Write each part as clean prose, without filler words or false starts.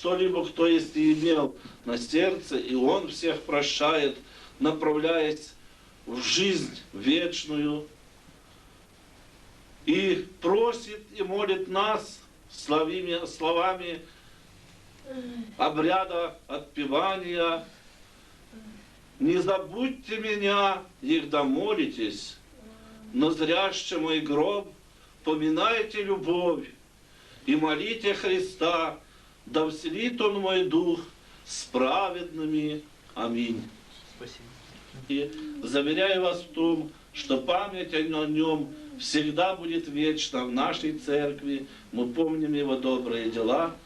что-либо, кто если имел на сердце, и Он всех прощает, направляясь в жизнь вечную, и просит и молит нас словами обряда отпевания: «Не забудьте меня, егда молитесь, но зряще мой гроб, поминайте любовь и молите Христа, да вселит Он мой дух с праведными. Аминь». Спасибо. И заверяю вас в том, что память о Нем всегда будет вечна в нашей церкви. Мы помним Его добрые дела,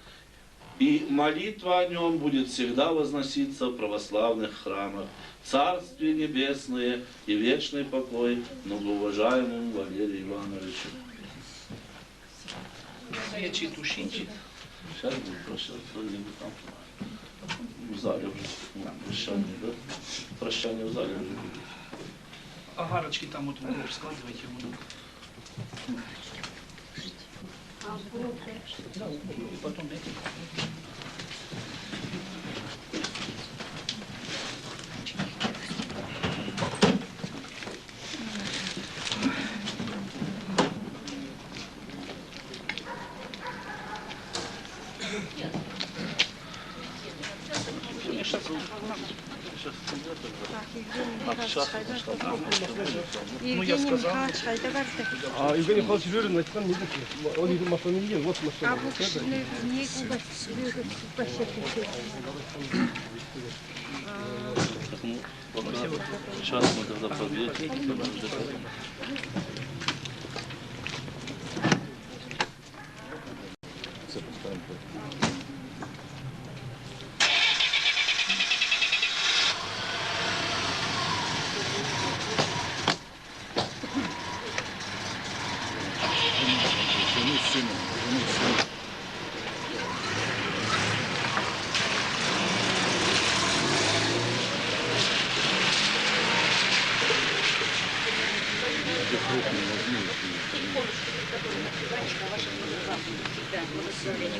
и молитва о Нем будет всегда возноситься в православных храмах. Царствие Небесное и вечный покой многоуважаемому Валерию Ивановичу. Свечи тушите. Сейчас будет кто-нибудь там в зале уже. Прощание, да? Прощание в зале уже будет. Агарочки там вот в гроб складывайте. Да, и потом эти. Евгений Михайлович Хайдагарды. А Евгений Михайлович Верин, айтқан не дейді? Он үйдің машина не вот машина. А бұл кішіне не Сейчас мы тогда победим.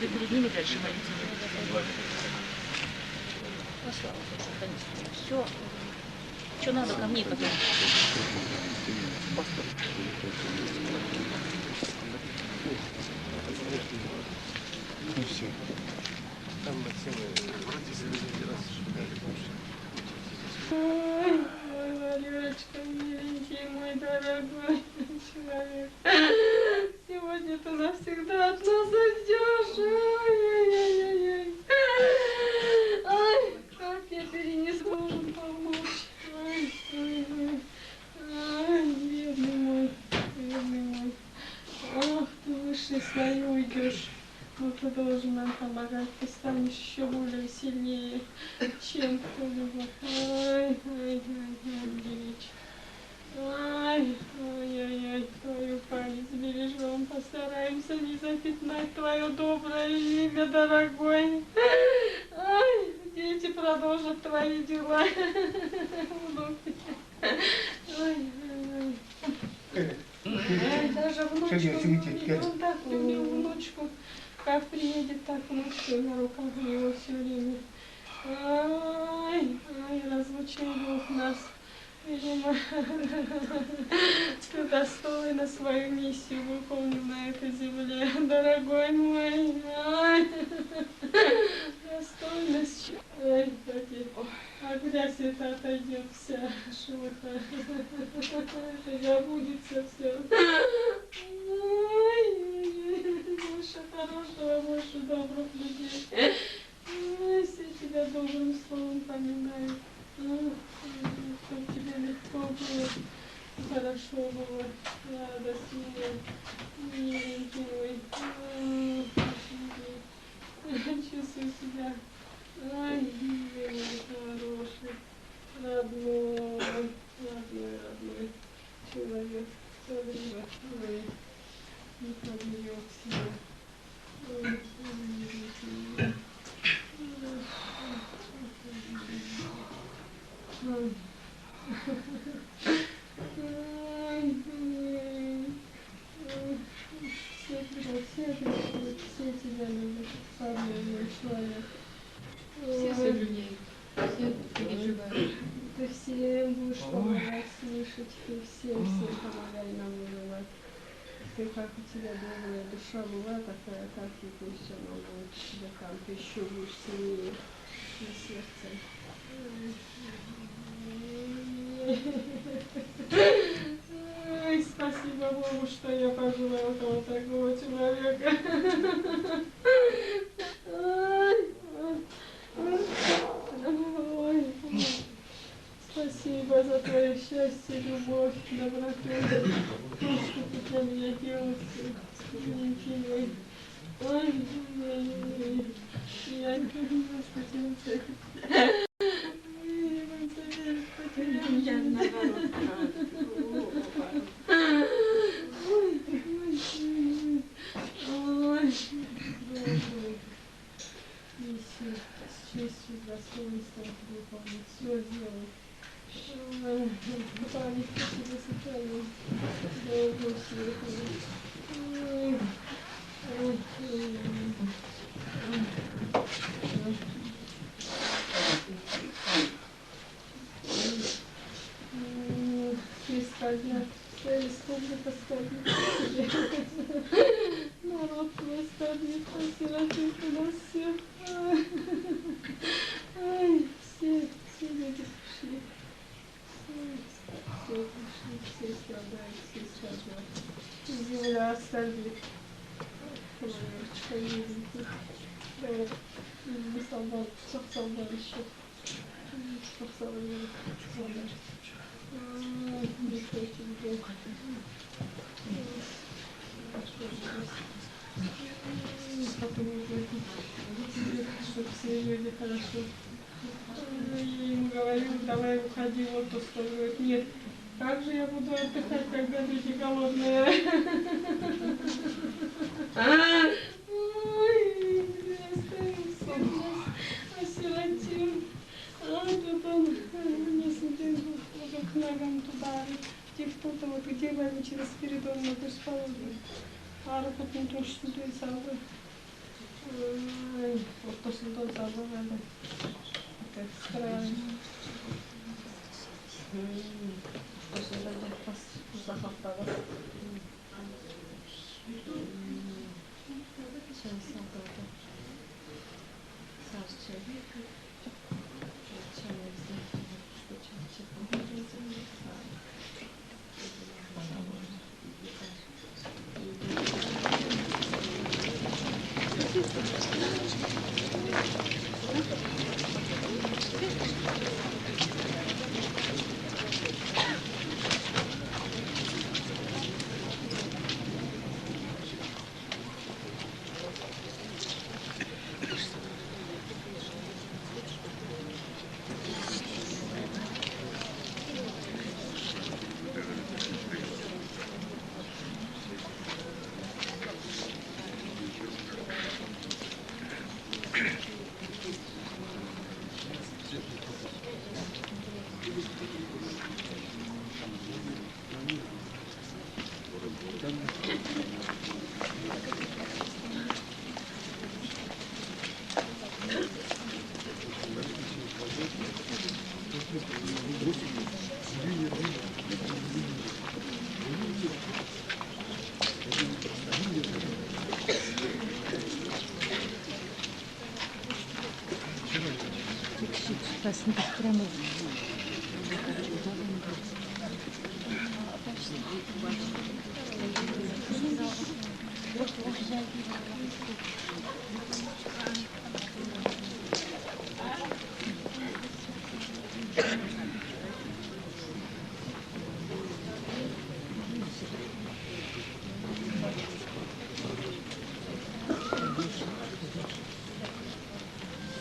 Вы перед ними дальше молитесь. Все. Что надо ко мне потом? Ну все. Там Ой, Валерочка, миленький, мой дорогой человек. Сегодня ты навсегда от нас уйдешь. Ой-ой-ой-ой. Ой, как я перенесу, должен помочь. Ой, ой, ой. Ой, бедный мой, бедный мой. Ах, ты выше своей уйдешь. Но ты должен нам помогать, ты станешь еще более сильнее, чем кто-либо. Ай, ай, ай, Андреевич. Ай, ой-ой-ой, твою память бережем, постараемся не запятнать твое доброе имя, дорогой. Ай, дети продолжат твои дела. Внуки. Ой-ой-ой. Ай, даже внучку, он так любил внучку. Как приедет, так внучку на руках у него все время. Ай, ай, разлучил Бог нас. Видимо, ты достойно свою миссию выполнил на этой земле, дорогой мой. Ай, достойность. Ай, а грязь это отойдет вся, шелуха. Это забудется все. Больше хорошего, больше добрых людей. Ой, все тебя добрым словом поминают. Чтобы тебе легко было, хорошо было, радостнее, миленький мой. Чувствую себя, ай, милый, хороший, родной человек, который не подвел себя. Все тебя любят, славный человек. ты как у тебя добрая душа была такая, как и пусть она будет у тебя там, ты еще будешь сильнее на сердце. Ой, спасибо Богу, что я пожила около такого человека. Ой, спасибо за твое счастье, любовь, доброту. То, что ты для меня делал, Валентиной. Ой, я не потеряла. Я наоборот. Ой, добрый. Неси с честью, с достоинством выполнить, все сделай. Память по себе сохранить. Дай Бог себе. Стадия, вся республика стадия. Народ твой стадия, посиротит у нас всех. Ай, все люди пришли. Все пришли, все страдают, все страдают. Земля стадия. Кавалерочка, видите. Солдат, солдат еще. Солдат. Не хочу долго. Чтобы все люди хорошо. Я ему говорю, давай уходи в отпуск. Он говорит, нет, как же я буду отдыхать, когда люди голодные? Ой, осиротил. Тут он мне смотрел, к ногам туда, кто-то вот где вами через Спиридон на Господь. А потом тоже смотрит собой. Вот то, что тот собой надо. Как странно. Что же надо захоплало. Сейчас солдата. Саш, Aslında kıramaz.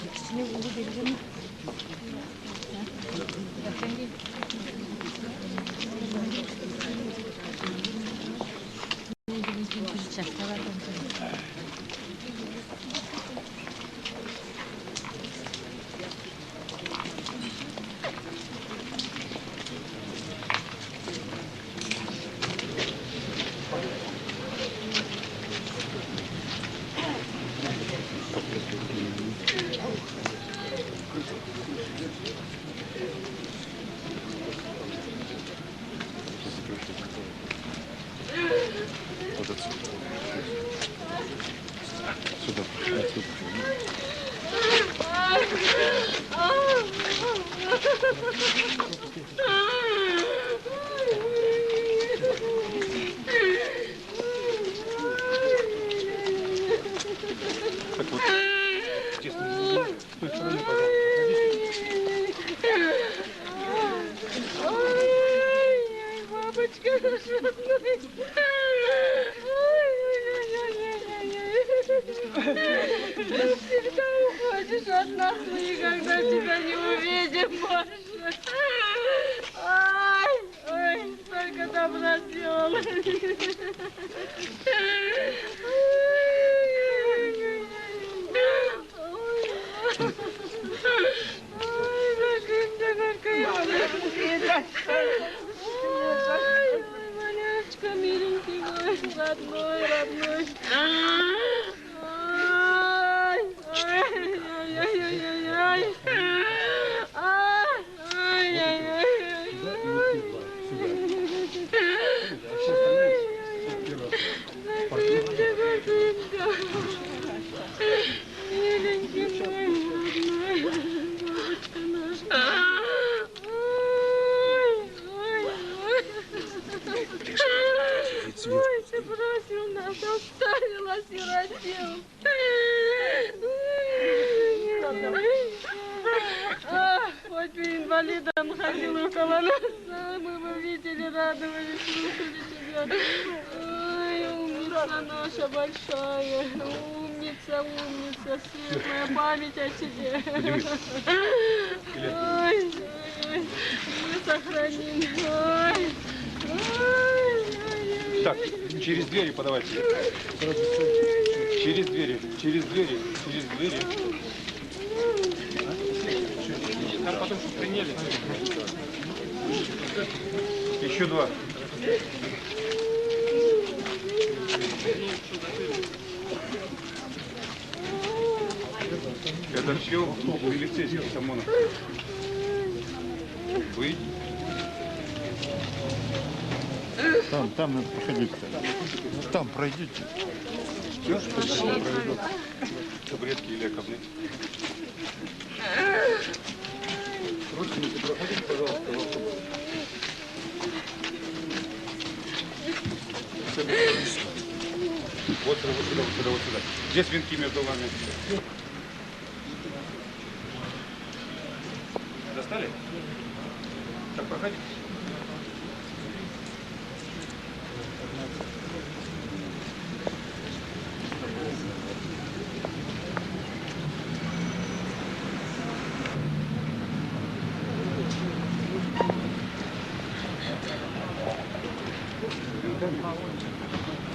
İkisini ulu belirli. Честно, с той стороны, пожалуйста. Ой, бабочка наша родная. Ты всегда уходишь от нас, мы никогда тебя не увидим больше. Ой, ой, столько добра сделала. Ой, малявочка, миленький мой, родной, родной. Ай, ай-яй-яй-яй-яй. Ай-яй-яй-яй. Миленький мой, родной, бабочка наша. Ой, ты бросил нас, оставил, осиротел. Ах, хоть бы инвалидом ходил около нас, мы бы видели, радовались, слушали тебя. Ой, умница наша большая, умница, умница, светлая память о тебе. Ой, ой, не сохрани. Ой, ой. Так, через двери подавайте. Через двери, через двери, через двери. Там потом что приняли. Еще два. Это все полицейский Самонов. Вы? Там надо походить. Там пройдите. Все, что таблетки или окобны. Родственники, проходите, пожалуйста, в автобус. Вот сюда, вот сюда, вот сюда, вот сюда. Здесь венки между вами. Достали? Так, проходите.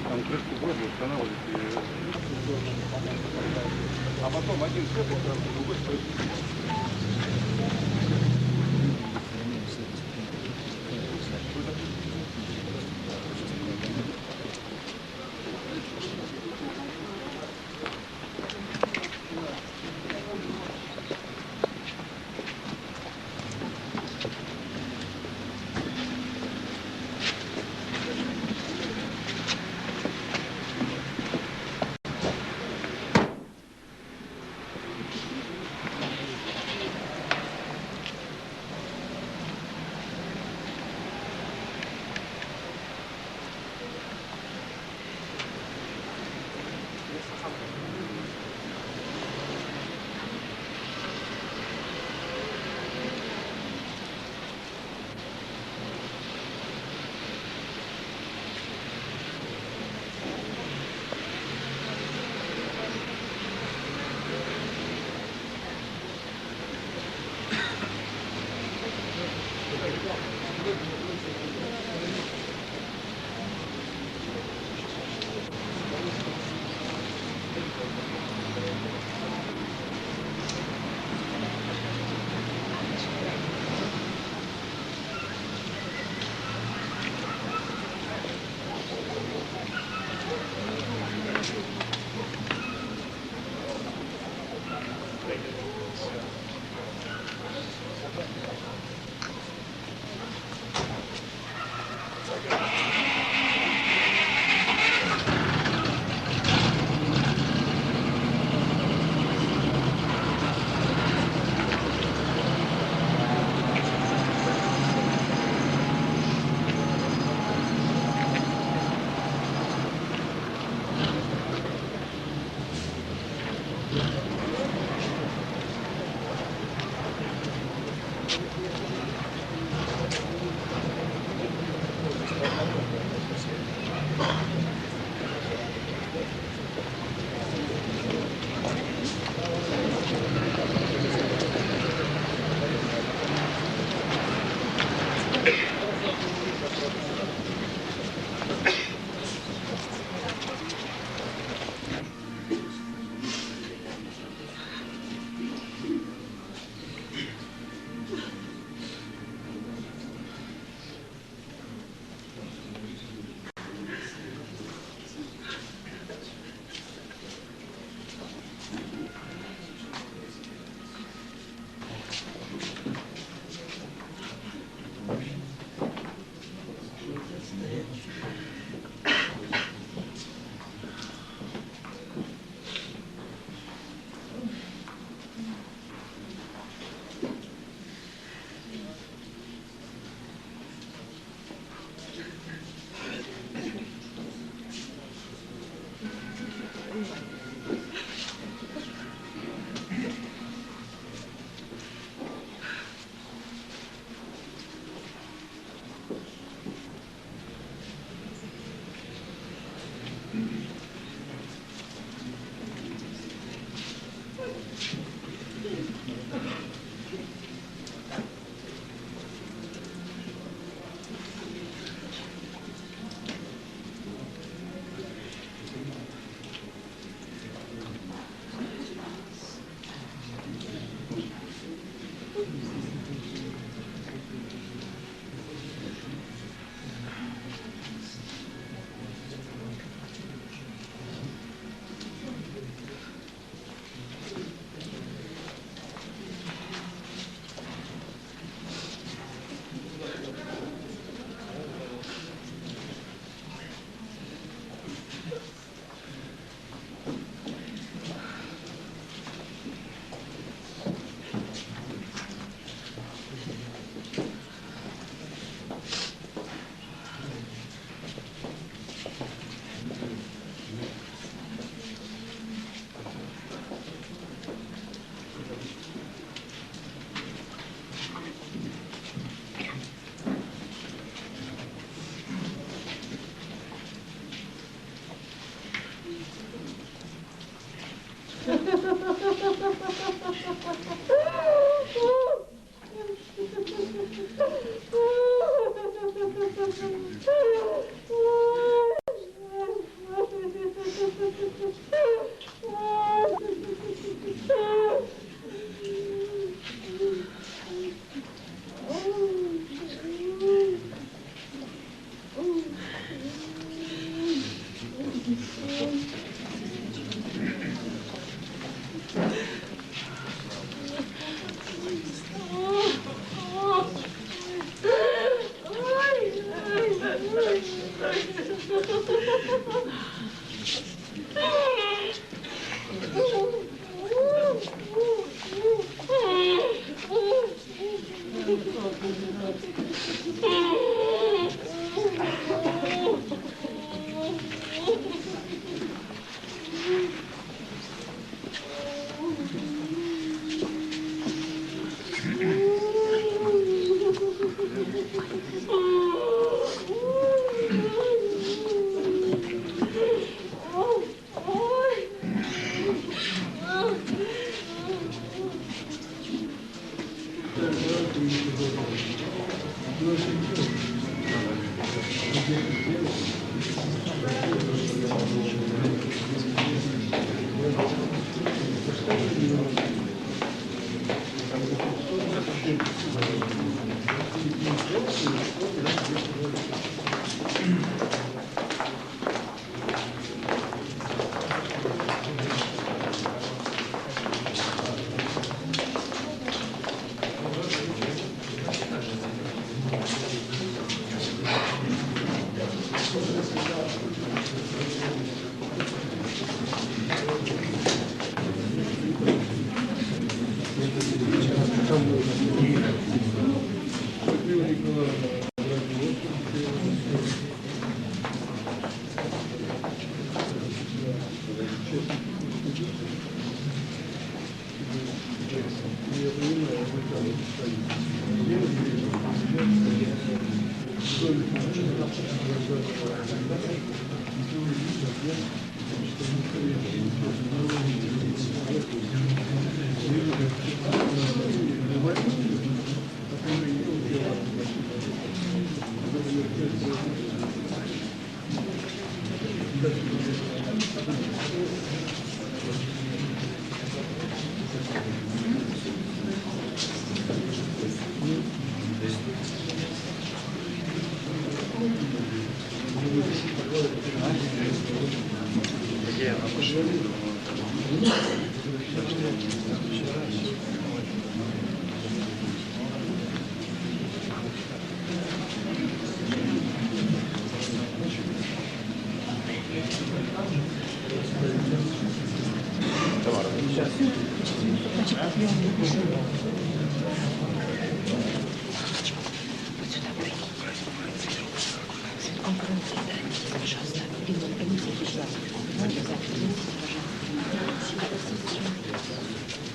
Там крышку вроде устанавливать. А потом один с этой стороны, другой с той.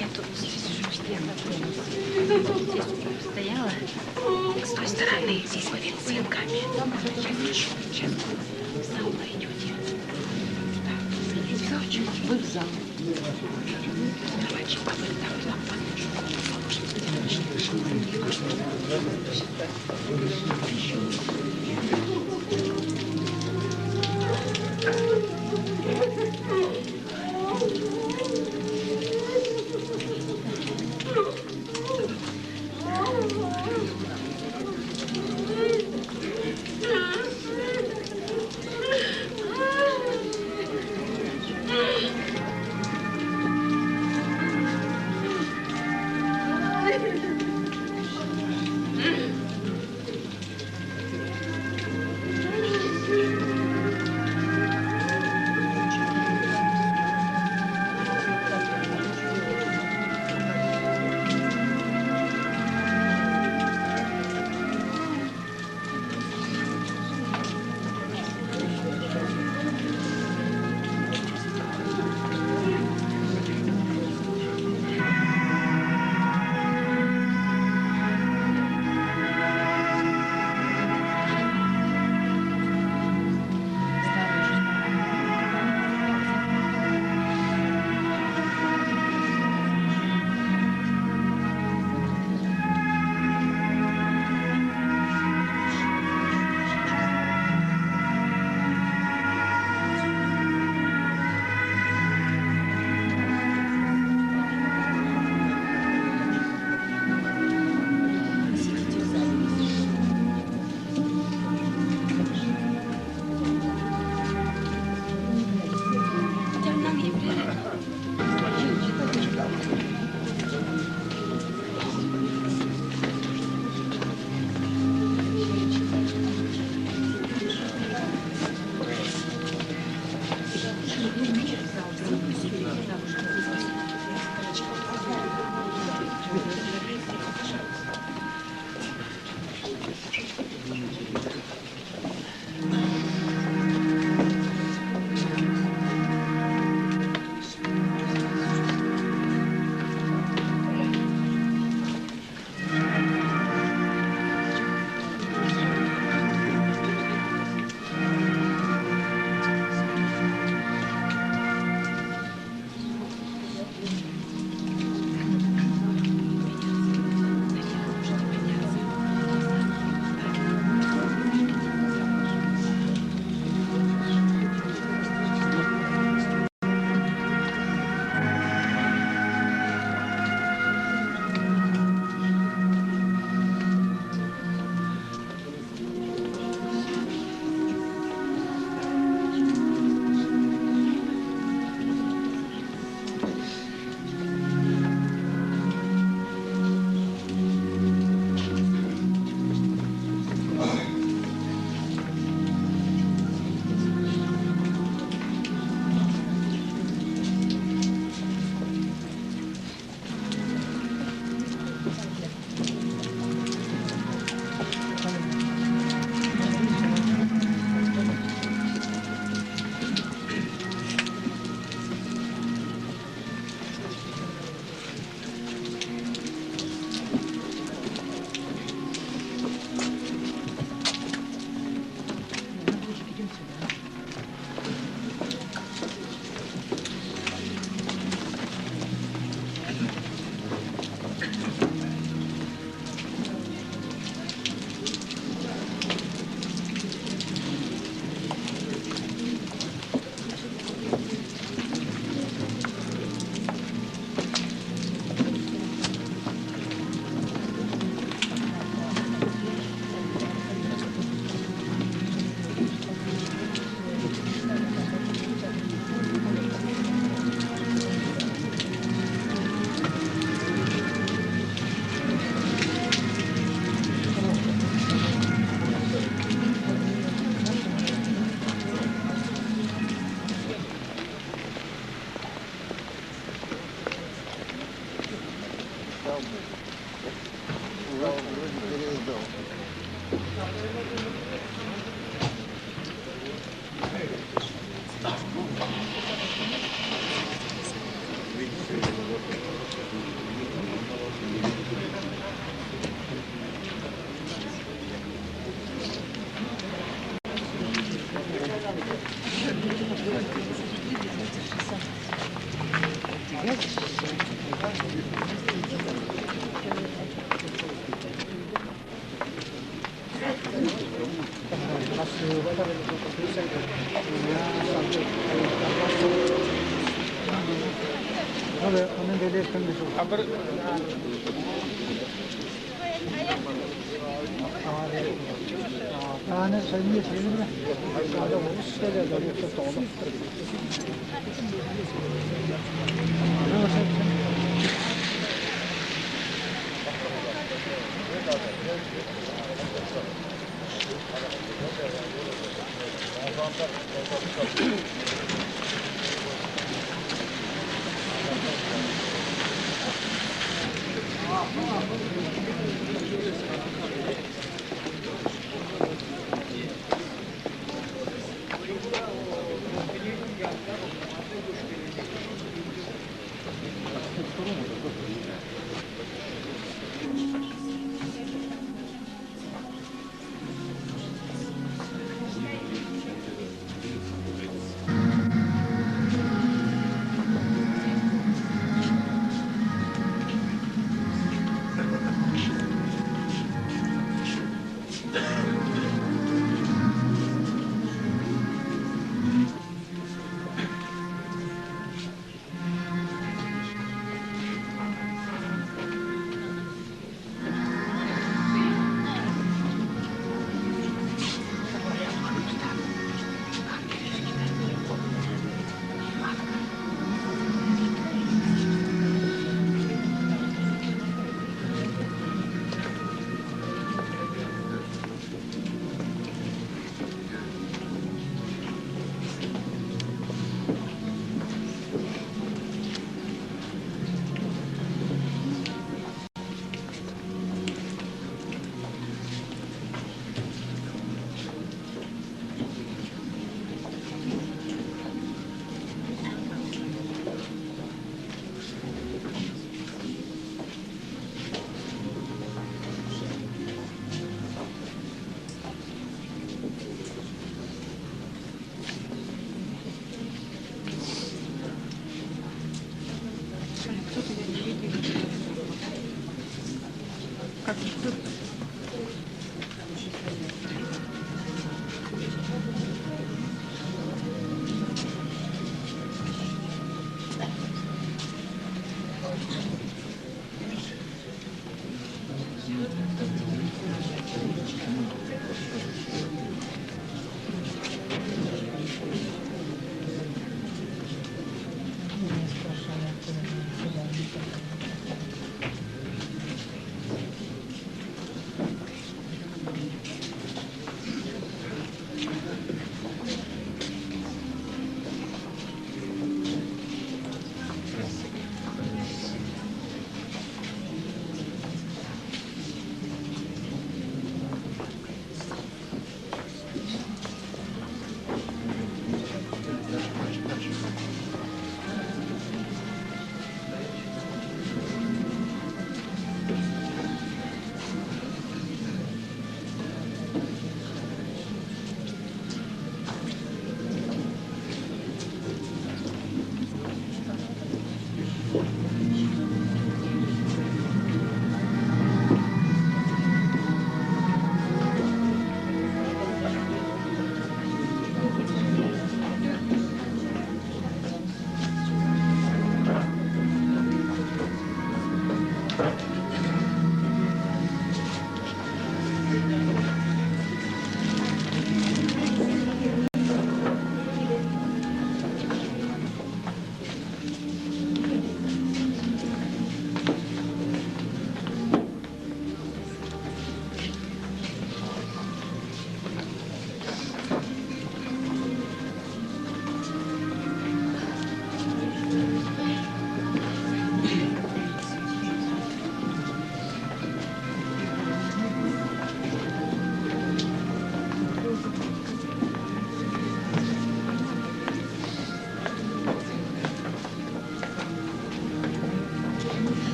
Я тут стояла с той стороны, здесь с венками. Я вижу, сейчас в зал пойдете. Вы в зал. Давайте, а вы там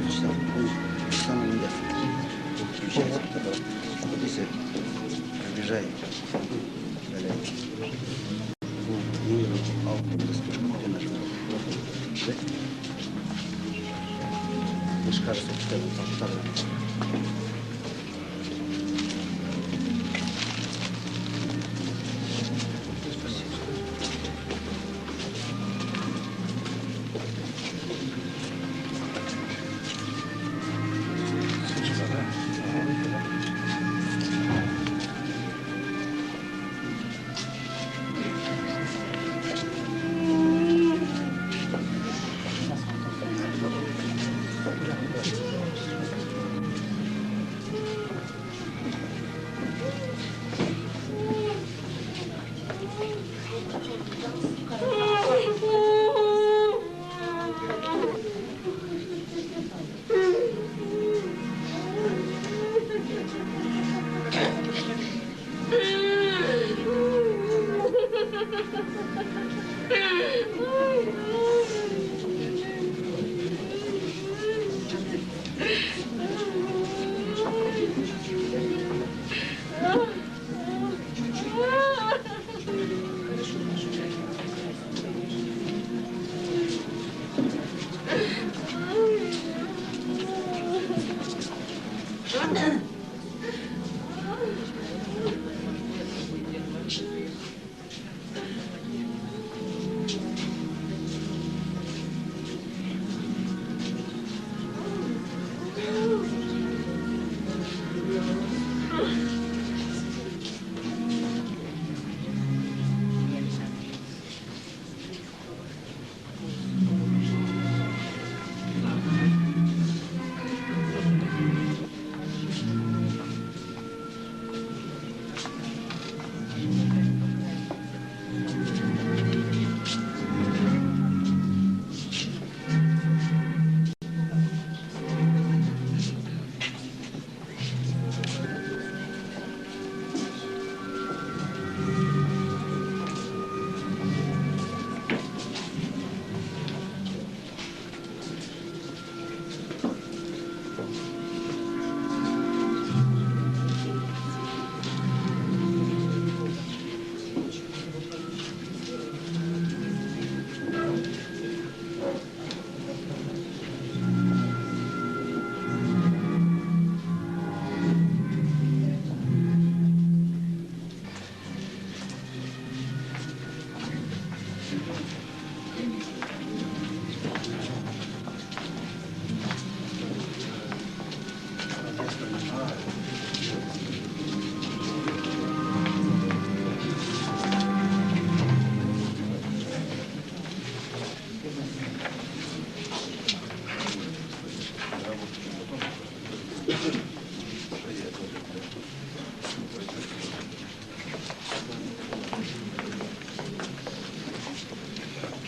читал. Помнишь? Самый иногда включается. Вот если пробежает, валяется. Ну, а вот эта вспышка где нажимает? Да? Мне же кажется, что это так.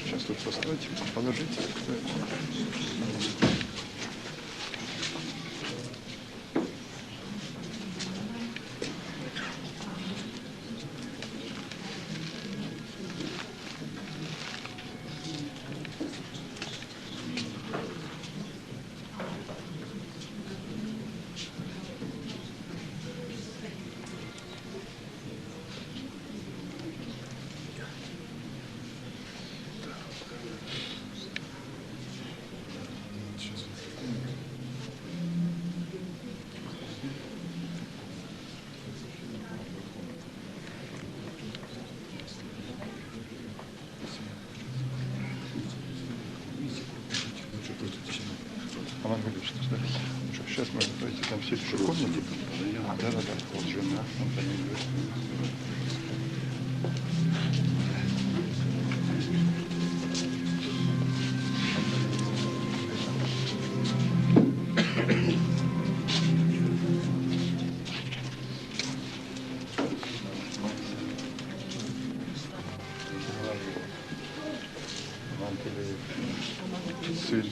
Сейчас тут постойте, положите. Роман Валерьевич, да? Сейчас можно пройти, там все еще комнаты. Да-да-да, вот жена, он за ним идет. Сын.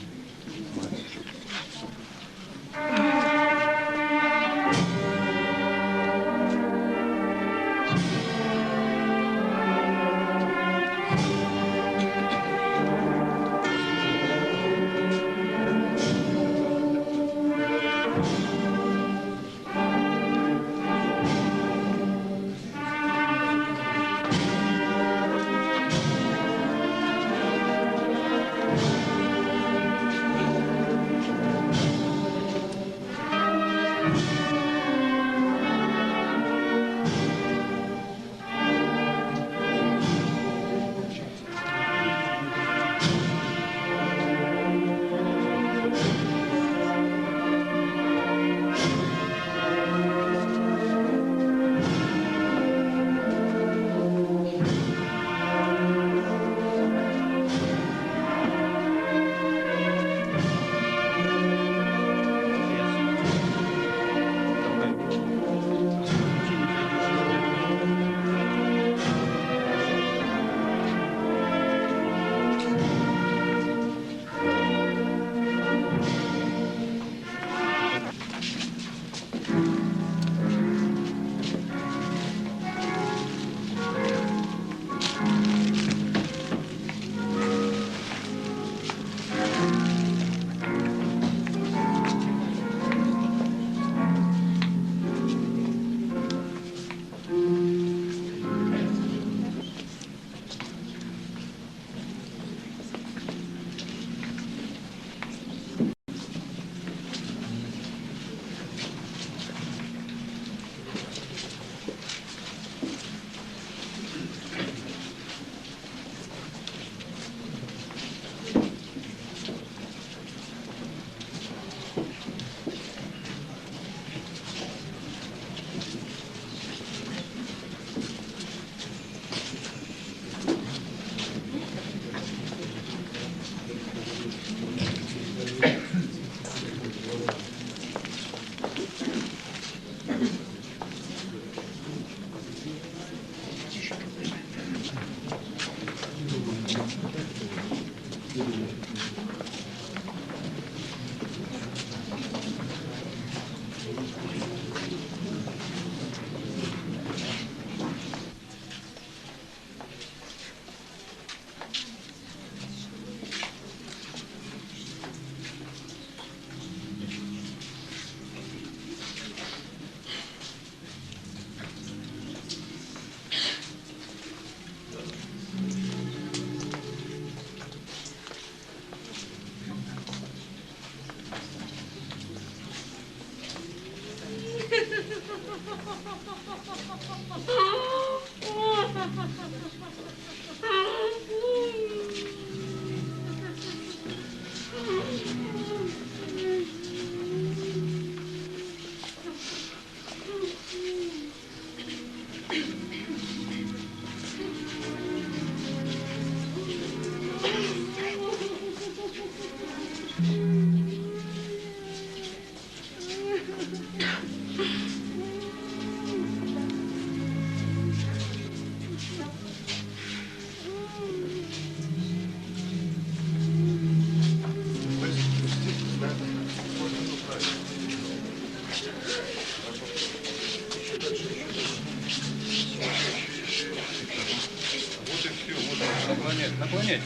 Наклоняйте.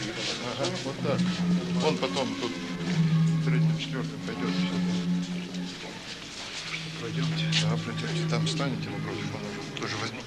Ага, вот так. Он потом тут третьим, четвертым пойдет. Пойдемте. Да, пройдемте. Там встанете напротив, он тоже возьмет.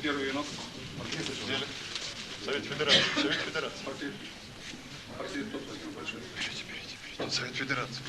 Первый венок. Совет Федерации. Совет Федерации. Портфель тот возьмем большой. Берите. Совет Федерации.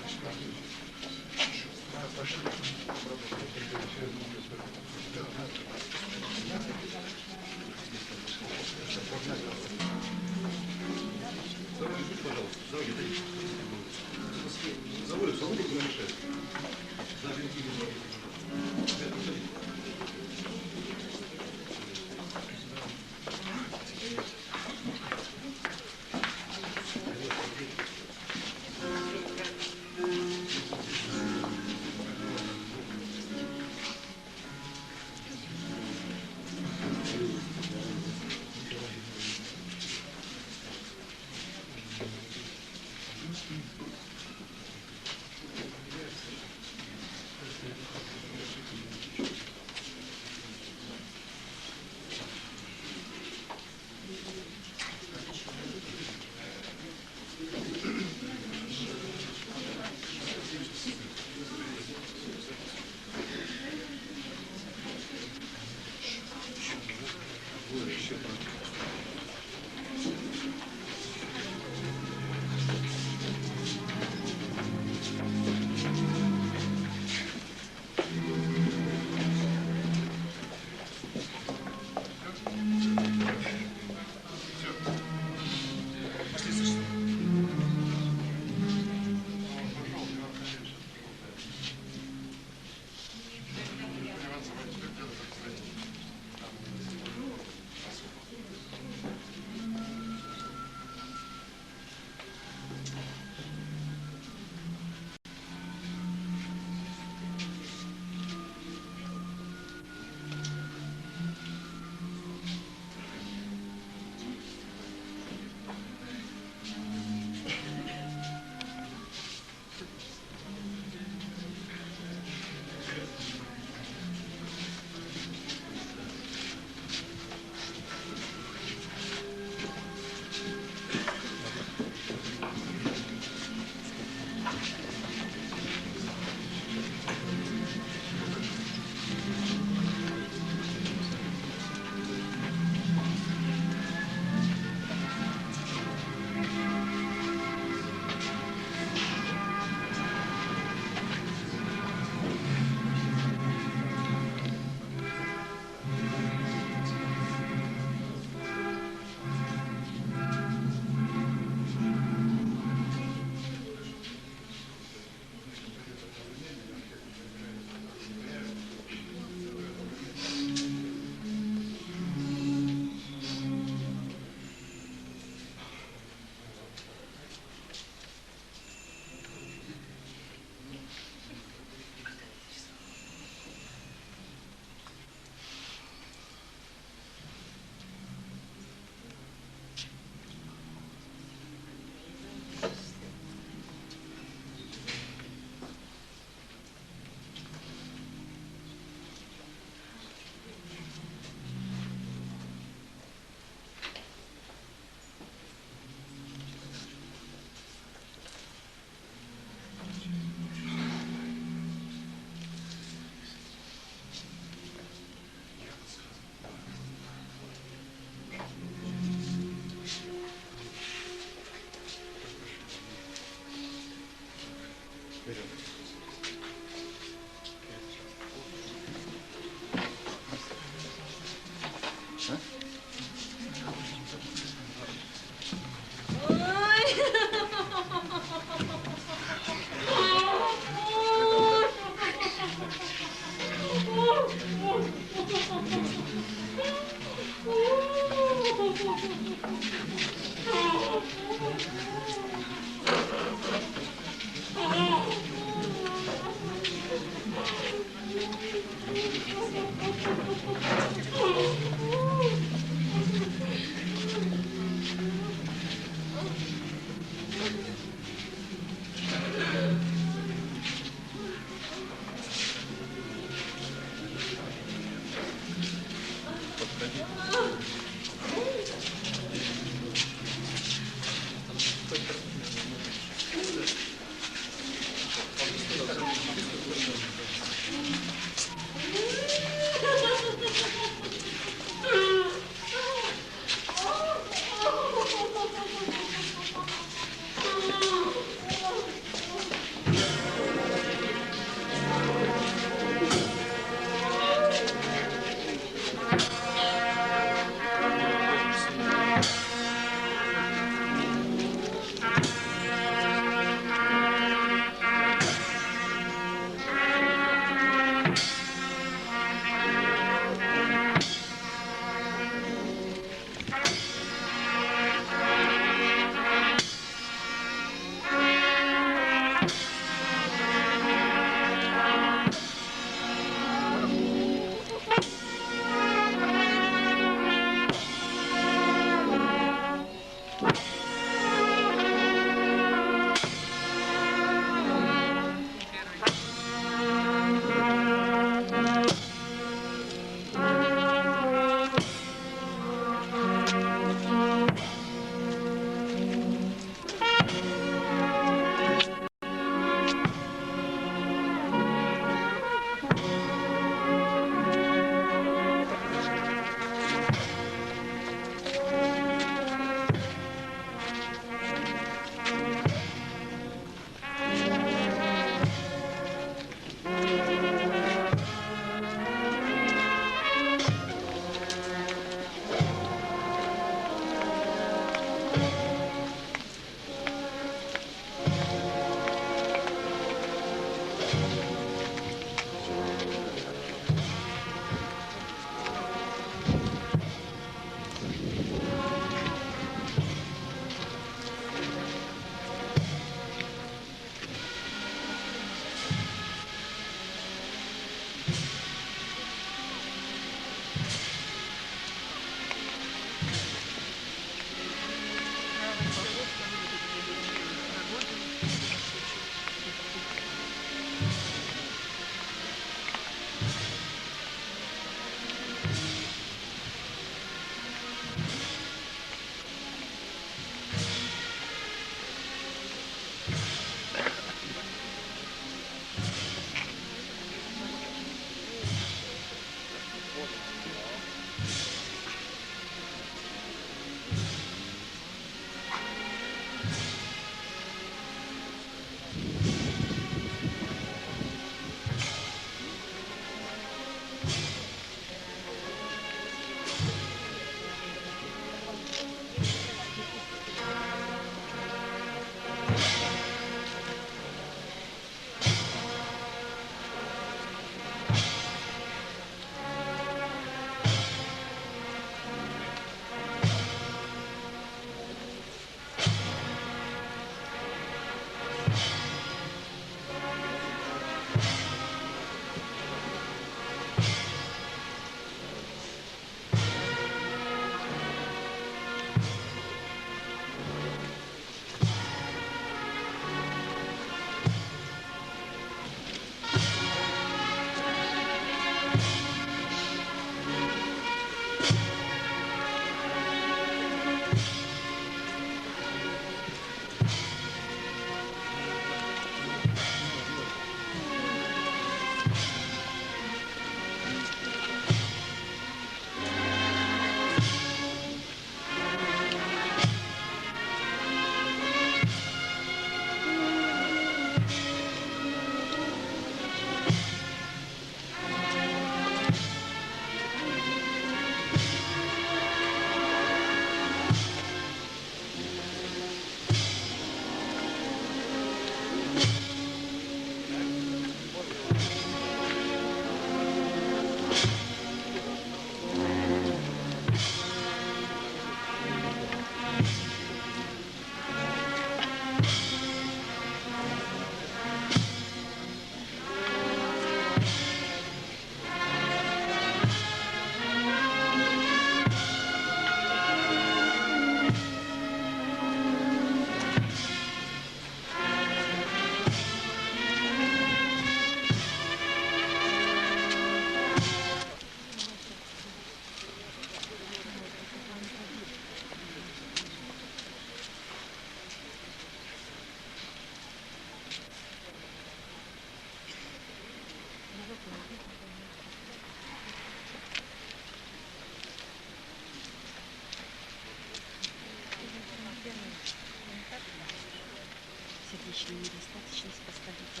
Сердечная недостаточность поставить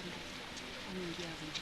он диагноз.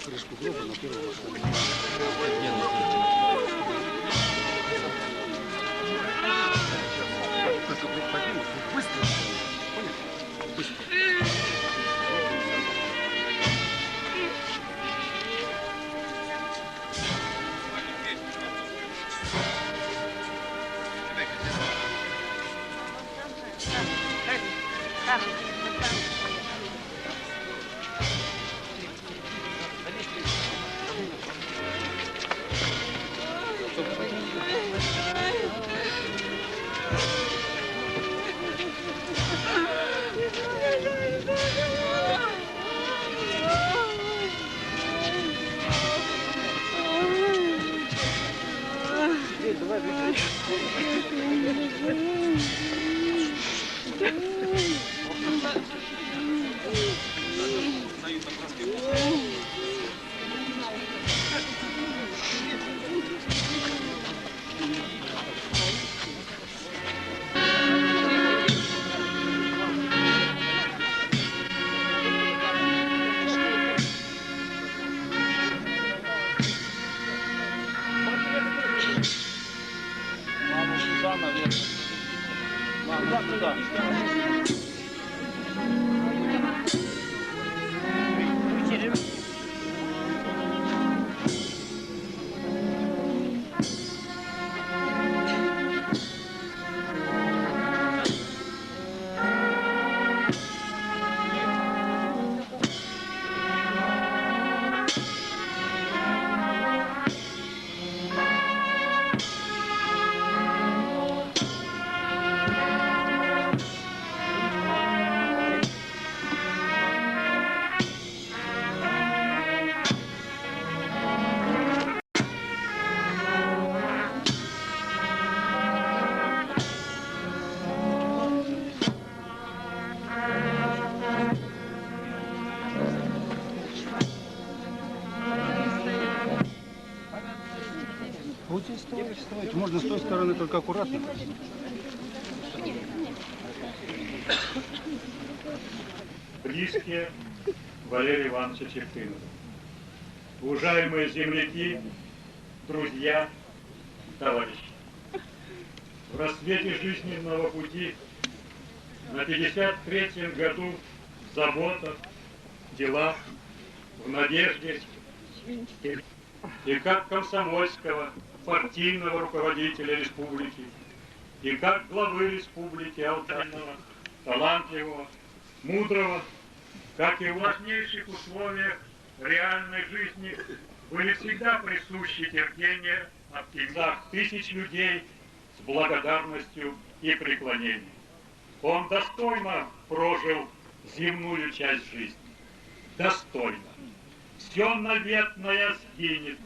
Крышку гроба на первого Маму сюда, наверное. Маму туда. Вот здесь вставайте. Можно с той стороны, только аккуратно. Близкие Валерия Ивановича Чертынова. Уважаемые земляки, друзья, товарищи. В рассвете жизненного пути на 53-м году в заботах, делах, в надежде и как комсомольского, партийного руководителя республики, и как главы республики Алтайного, талантливого, мудрого, как и в важнейших условиях реальной жизни были всегда присущи терпение, оптимизм тысяч людей с благодарностью и преклонением. Он достойно прожил земную часть жизни. Достойно. Все наветное сгинет,